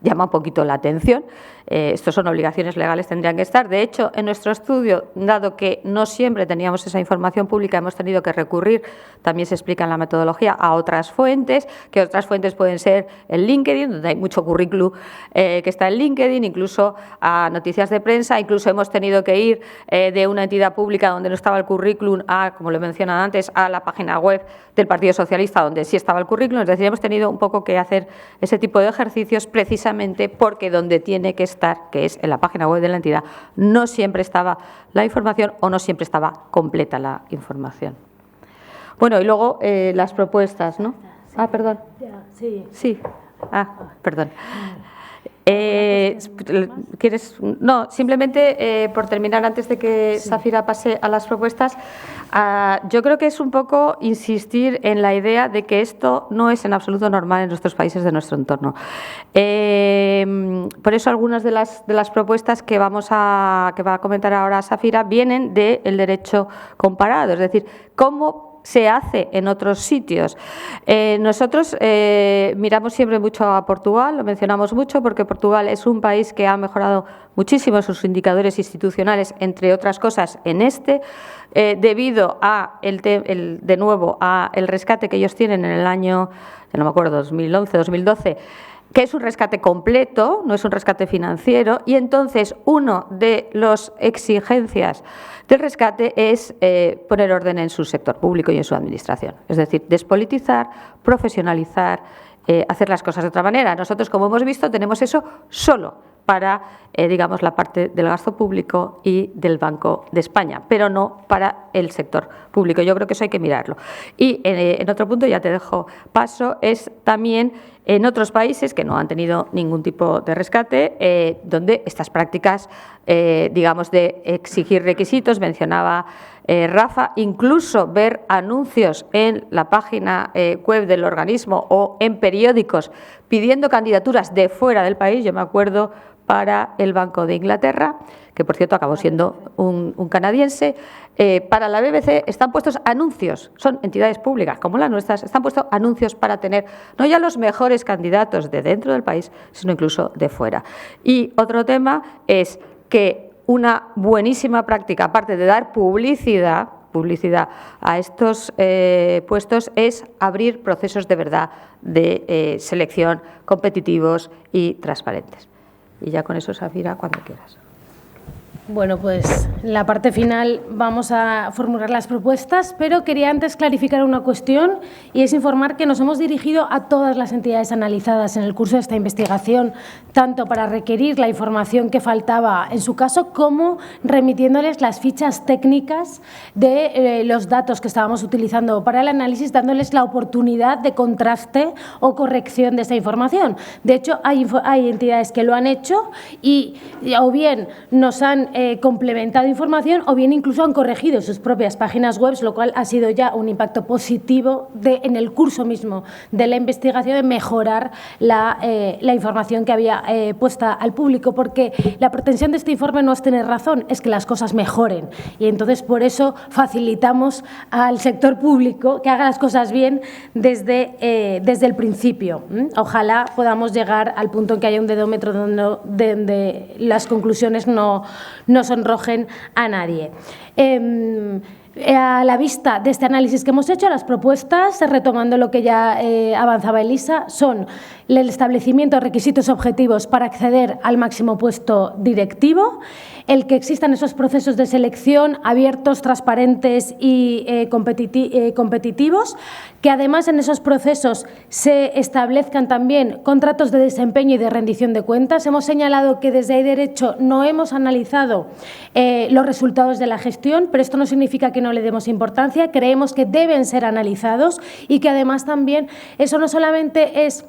llama un poquito la atención. Estos son obligaciones legales, tendrían que estar. De hecho, en nuestro estudio, dado que no siempre teníamos esa información pública, hemos tenido que recurrir, también se explica en la metodología, a otras fuentes, que otras fuentes pueden ser el LinkedIn, donde hay mucho currículum que está en LinkedIn, incluso a noticias de prensa, incluso hemos tenido que ir de una entidad pública donde no estaba el currículum a, como lo he mencionado antes, a la página web del Partido Socialista donde sí estaba el currículum. Es decir, hemos tenido un poco que hacer ese tipo de ejercicios precisamente porque donde tiene que estar, que es en la página web de la entidad, no siempre estaba la información o no siempre estaba completa la información. Bueno, y luego las propuestas, ¿no? Ah, perdón. Sí. Sí. Ah, perdón. ¿Quieres? No, simplemente por terminar, antes de que Safira pase a las propuestas, yo creo que es un poco insistir en la idea de que esto no es en absoluto normal en nuestros países de nuestro entorno. Por eso algunas de las propuestas que va a comentar ahora Safira vienen del derecho comparado, es decir, cómo se hace en otros sitios. Nosotros miramos siempre mucho a Portugal, lo mencionamos mucho porque Portugal es un país que ha mejorado muchísimo sus indicadores institucionales, entre otras cosas en debido a de nuevo a el rescate que ellos tienen en el año, ya no me acuerdo, 2011, 2012, que es un rescate completo, no es un rescate financiero, y entonces una de las exigencias del rescate es poner orden en su sector público y en su administración, es decir, despolitizar, profesionalizar, hacer las cosas de otra manera. Nosotros, como hemos visto, tenemos eso solo para, digamos, la parte del gasto público y del Banco de España, pero no para el sector público. Yo creo que eso hay que mirarlo. Y en otro punto, ya te dejo paso, es también en otros países que no han tenido ningún tipo de rescate, donde estas prácticas, digamos, de exigir requisitos, mencionaba Rafa, incluso ver anuncios en la página web del organismo o en periódicos pidiendo candidaturas de fuera del país. Yo me acuerdo para el Banco de Inglaterra, que por cierto acabó siendo un canadiense, para la BBC están puestos anuncios, son entidades públicas como las nuestras, están puestos anuncios para tener no ya los mejores candidatos de dentro del país, sino incluso de fuera. Y otro tema es que una buenísima práctica, aparte de dar publicidad a estos puestos, es abrir procesos de verdad de selección competitivos y transparentes. Y ya con eso, Safira, cuando quieras. Bueno, pues en la parte final vamos a formular las propuestas, pero quería antes clarificar una cuestión y es informar que nos hemos dirigido a todas las entidades analizadas en el curso de esta investigación, tanto para requerir la información que faltaba en su caso como remitiéndoles las fichas técnicas de los datos que estábamos utilizando para el análisis, dándoles la oportunidad de contraste o corrección de esta información. De hecho, hay entidades que lo han hecho y o bien nos han complementado información o bien incluso han corregido sus propias páginas web, lo cual ha sido ya un impacto positivo en el curso mismo de la investigación, de mejorar la información que había puesta al público, porque la pretensión de este informe no es tener razón, es que las cosas mejoren. Y entonces, por eso, facilitamos al sector público que haga las cosas bien desde el principio. Ojalá podamos llegar al punto en que haya un dedómetro donde las conclusiones no sonrojen a nadie. A la vista de este análisis que hemos hecho, las propuestas, retomando lo que ya avanzaba Elisa, son el establecimiento de requisitos objetivos para acceder al máximo puesto directivo, el que existan esos procesos de selección abiertos, transparentes y competitivos, que además en esos procesos se establezcan también contratos de desempeño y de rendición de cuentas. Hemos señalado que desde Hay Derecho no hemos analizado los resultados de la gestión, pero esto no significa que no le demos importancia. Creemos que deben ser analizados y que además también eso no solamente es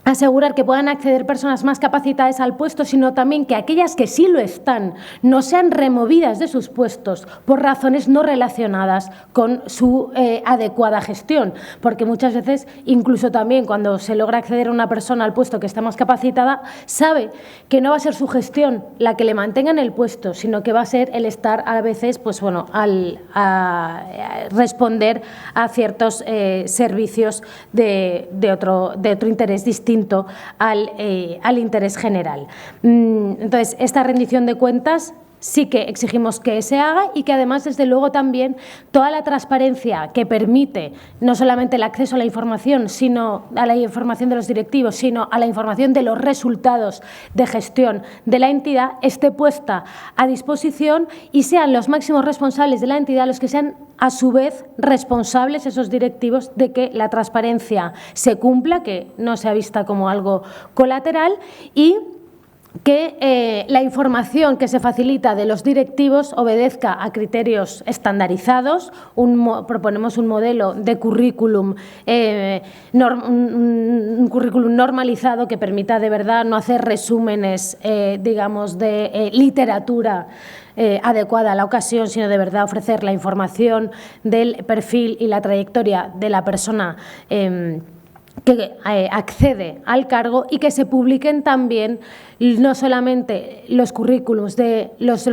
asegurar que puedan acceder personas más capacitadas al puesto, sino también que aquellas que sí lo están no sean removidas de sus puestos por razones no relacionadas con su adecuada gestión, porque muchas veces, incluso también cuando se logra acceder a una persona al puesto que está más capacitada, sabe que no va a ser su gestión la que le mantenga en el puesto, sino que va a ser el estar a veces, pues bueno, a responder a ciertos servicios de otro interés distinto al interés general. Entonces, esta rendición de cuentas sí que exigimos que se haga y que además, desde luego, también toda la transparencia que permite no solamente el acceso a la información, sino a la información de los directivos, sino a la información de los resultados de gestión de la entidad, esté puesta a disposición y sean los máximos responsables de la entidad los que sean a su vez responsables esos directivos de que la transparencia se cumpla, que no sea vista como algo colateral, y que la información que se facilita de los directivos obedezca a criterios estandarizados. Proponemos un modelo de currículum, un currículum normalizado que permita de verdad no hacer resúmenes, digamos, de literatura adecuada a la ocasión, sino de verdad ofrecer la información del perfil y la trayectoria de la persona que accede al cargo, y que se publiquen también no solamente los currículums de los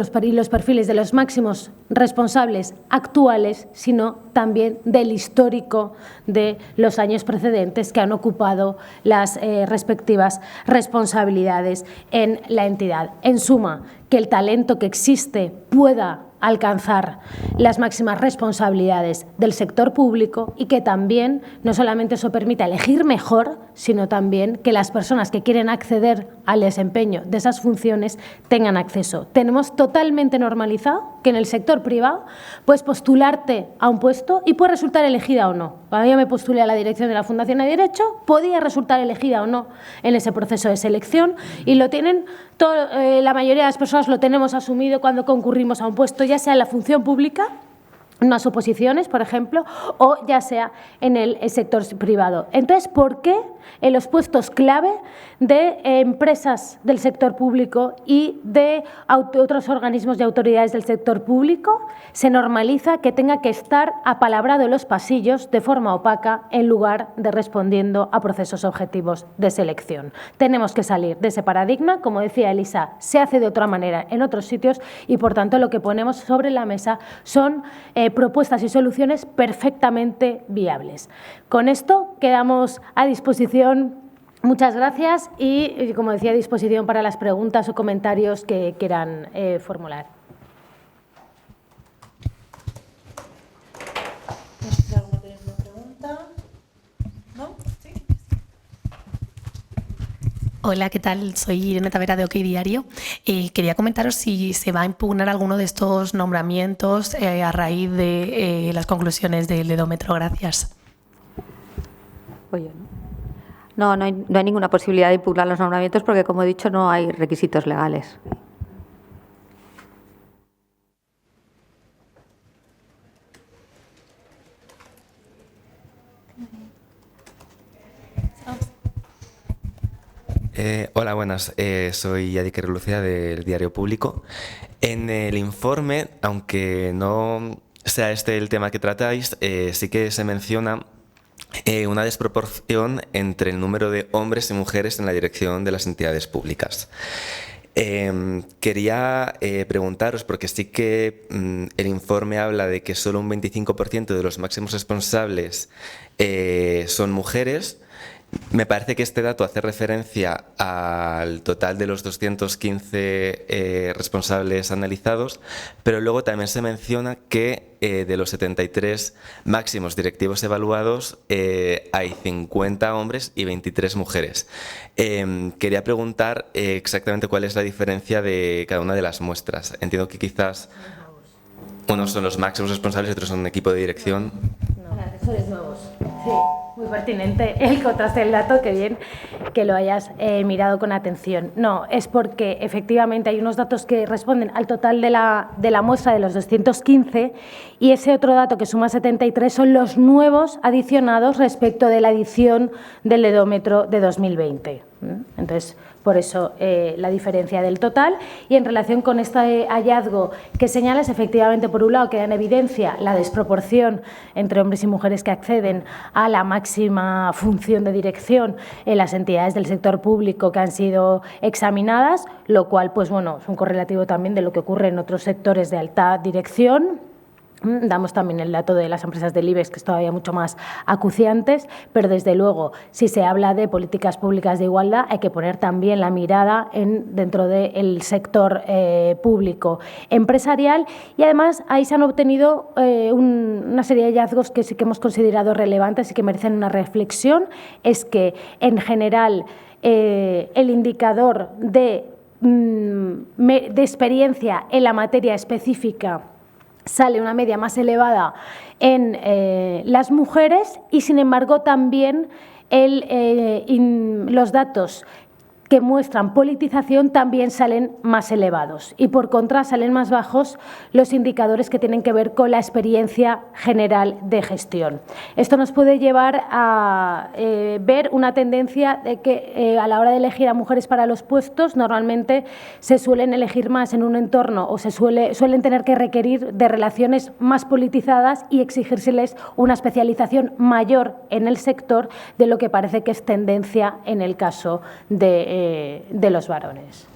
perfiles de los máximos responsables actuales, sino también del histórico de los años precedentes que han ocupado las respectivas responsabilidades en la entidad. En suma, que el talento que existe pueda alcanzar las máximas responsabilidades del sector público, y que también no solamente eso permita elegir mejor, sino también que las personas que quieren acceder al desempeño de esas funciones tengan acceso. Tenemos totalmente normalizado que en el sector privado puedes postularte a un puesto y puedes resultar elegida o no. Cuando yo me postulé a la dirección de la Fundación Hay Derecho, podía resultar elegida o no en ese proceso de selección, y lo tienen la mayoría de las personas lo tenemos asumido cuando concurrimos a un puesto, ya sea en la función pública, en unas oposiciones, por ejemplo, o ya sea en el sector privado. Entonces, ¿por qué en los puestos clave de empresas del sector público y de otros organismos y autoridades del sector público se normaliza que tenga que estar apalabrado en los pasillos de forma opaca en lugar de respondiendo a procesos objetivos de selección? Tenemos que salir de ese paradigma. Como decía Elisa, se hace de otra manera en otros sitios y, por tanto, lo que ponemos sobre la mesa son propuestas y soluciones perfectamente viables. Con esto quedamos a disposición. Muchas gracias y, como decía, a disposición para las preguntas o comentarios que quieran formular. ¿Alguno tiene una pregunta? ¿No? ¿Sí? Hola, ¿qué tal? Soy Irene Tavera de OK Diario. Quería comentaros si se va a impugnar alguno de estos nombramientos a raíz de las conclusiones del dedómetro. Gracias. Oye, no hay ninguna posibilidad de impugnar los nombramientos porque, como he dicho, no hay requisitos legales. Hola, buenas. Soy Yadiker Lucea del Diario Público. En el informe, aunque no sea este el tema que tratáis, sí que se menciona una desproporción entre el número de hombres y mujeres en la dirección de las entidades públicas. Quería preguntaros, porque sí que el informe habla de que solo un 25% de los máximos responsables son mujeres. Me parece que este dato hace referencia al total de los 215 responsables analizados, pero luego también se menciona que de los 73 máximos directivos evaluados hay 50 hombres y 23 mujeres. Quería preguntar exactamente cuál es la diferencia de cada una de las muestras. Entiendo que quizás unos son los máximos responsables y otros son un equipo de dirección. No, asesores nuevos. Sí, muy pertinente el contraste del dato, que bien que lo hayas mirado con atención. No, es porque efectivamente hay unos datos que responden al total de la muestra de los 215 y ese otro dato que suma 73 son los nuevos adicionados respecto de la edición del Edómetro de 2020. Entonces, por eso la diferencia del total. Y en relación con este hallazgo que señalas, efectivamente, por un lado, queda en evidencia la desproporción entre hombres y mujeres que acceden a la máxima función de dirección en las entidades del sector público que han sido examinadas, lo cual, pues bueno, es un correlativo también de lo que ocurre en otros sectores de alta dirección. Damos también el dato de las empresas del IBEX, que es todavía mucho más acuciantes, pero desde luego, si se habla de políticas públicas de igualdad, hay que poner también la mirada dentro del sector público empresarial, y además ahí se han obtenido una serie de hallazgos que sí que hemos considerado relevantes y que merecen una reflexión. Es que, en general, el indicador de experiencia en la materia específica sale una media más elevada en las mujeres y, sin embargo, también los datos que muestran politización también salen más elevados y, por contra, salen más bajos los indicadores que tienen que ver con la experiencia general de gestión. Esto nos puede llevar a ver una tendencia de que a la hora de elegir a mujeres para los puestos, normalmente se suelen elegir más en un entorno o suelen tener que requerir de relaciones más politizadas y exigírseles una especialización mayor en el sector de lo que parece que es tendencia en el caso de los varones.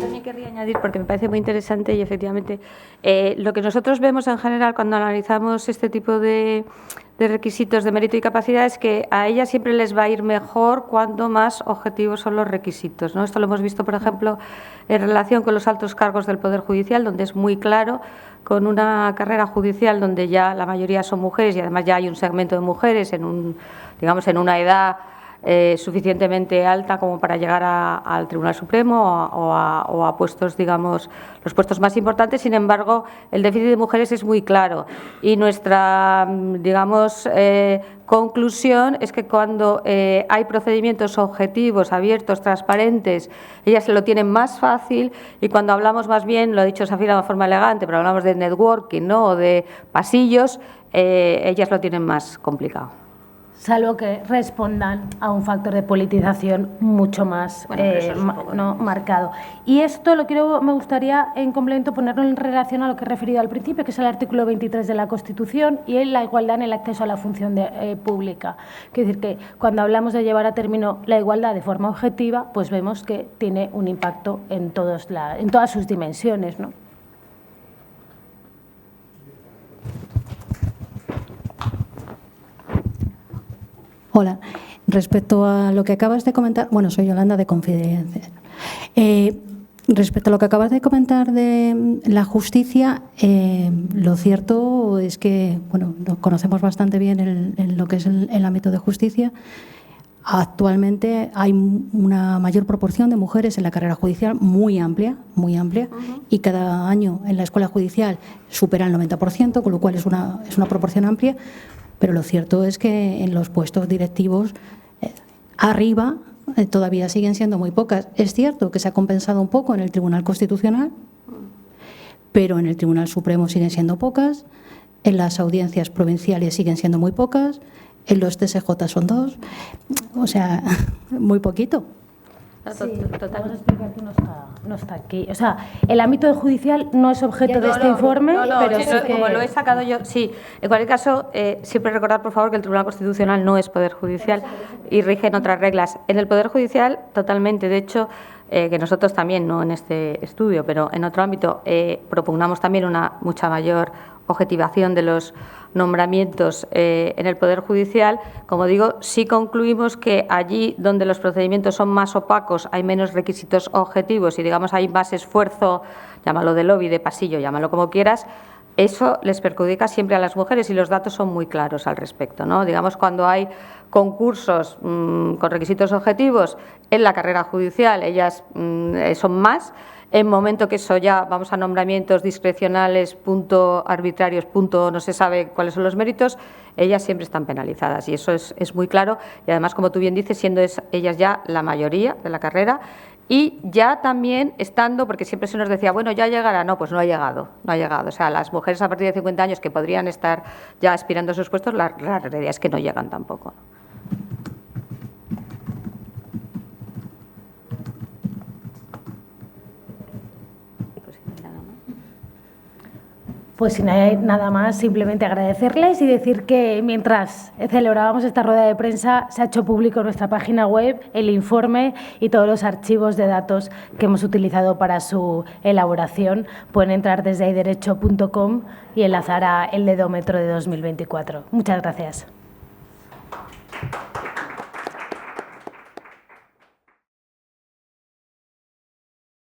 También querría añadir, porque me parece muy interesante y efectivamente lo que nosotros vemos en general cuando analizamos este tipo de requisitos de mérito y capacidad es que a ellas siempre les va a ir mejor cuanto más objetivos son los requisitos, ¿no? Esto lo hemos visto, por ejemplo, en relación con los altos cargos del Poder Judicial, donde es muy claro, con una carrera judicial donde ya la mayoría son mujeres y además ya hay un segmento de mujeres en una edad suficientemente alta como para llegar al Tribunal Supremo o a puestos, digamos, los puestos más importantes. Sin embargo, el déficit de mujeres es muy claro y nuestra, digamos, conclusión es que cuando hay procedimientos objetivos, abiertos, transparentes, ellas se lo tienen más fácil, y cuando hablamos más bien, lo ha dicho Safira de forma elegante, pero hablamos de networking, ¿no?, o de pasillos, ellas lo tienen más complicado. Salvo que respondan a un factor de politización mucho más marcado. Y esto me gustaría, en complemento, ponerlo en relación a lo que he referido al principio, que es el artículo 23 de la Constitución y la igualdad en el acceso a la función pública. Quiero decir que cuando hablamos de llevar a término la igualdad de forma objetiva, pues vemos que tiene un impacto en todas sus dimensiones, ¿no? Hola, respecto a lo que acabas de comentar, bueno, soy Yolanda de Confidencial. Respecto a lo que acabas de comentar de la justicia, lo cierto es que, bueno, conocemos bastante bien lo que es el ámbito de justicia. Actualmente hay una mayor proporción de mujeres en la carrera judicial, muy amplia, y cada año en la escuela judicial supera el 90%, con lo cual es una proporción amplia. Pero lo cierto es que en los puestos directivos arriba todavía siguen siendo muy pocas. Es cierto que se ha compensado un poco en el Tribunal Constitucional, pero en el Tribunal Supremo siguen siendo pocas, en las audiencias provinciales siguen siendo muy pocas, en los TSJ son 2, o sea, muy poquito. Sí, vamos a explicar que no está aquí. O sea, el ámbito judicial no es objeto de este informe, pero sí que... como lo he sacado yo, sí. En cualquier caso, siempre recordar, por favor, que el Tribunal Constitucional no es Poder Judicial y rigen otras reglas. En el Poder Judicial, totalmente. De hecho, que nosotros también, no en este estudio, pero en otro ámbito, propugnamos también una mucha mayor objetivación de los nombramientos en el Poder Judicial. Como digo, sí concluimos que allí donde los procedimientos son más opacos, hay menos requisitos objetivos y, digamos, hay más esfuerzo, llámalo de lobby, de pasillo, llámalo como quieras, eso les perjudica siempre a las mujeres y los datos son muy claros al respecto, ¿no? Digamos, cuando hay concursos con requisitos objetivos en la carrera judicial, ellas son más. En momento que eso ya vamos a nombramientos discrecionales, punto arbitrarios, punto no se sabe cuáles son los méritos, ellas siempre están penalizadas y eso es muy claro. Y además, como tú bien dices, siendo ellas ya la mayoría de la carrera y ya también estando, porque siempre se nos decía, bueno, ya llegará, no, pues no ha llegado. O sea, las mujeres a partir de 50 años que podrían estar ya aspirando a esos puestos, la realidad es que no llegan tampoco. Pues si no hay nada más, simplemente agradecerles y decir que mientras celebrábamos esta rueda de prensa se ha hecho público en nuestra página web el informe y todos los archivos de datos que hemos utilizado para su elaboración. Pueden entrar desde ayderecho.com y enlazar a el Dedómetro de 2024. Muchas gracias.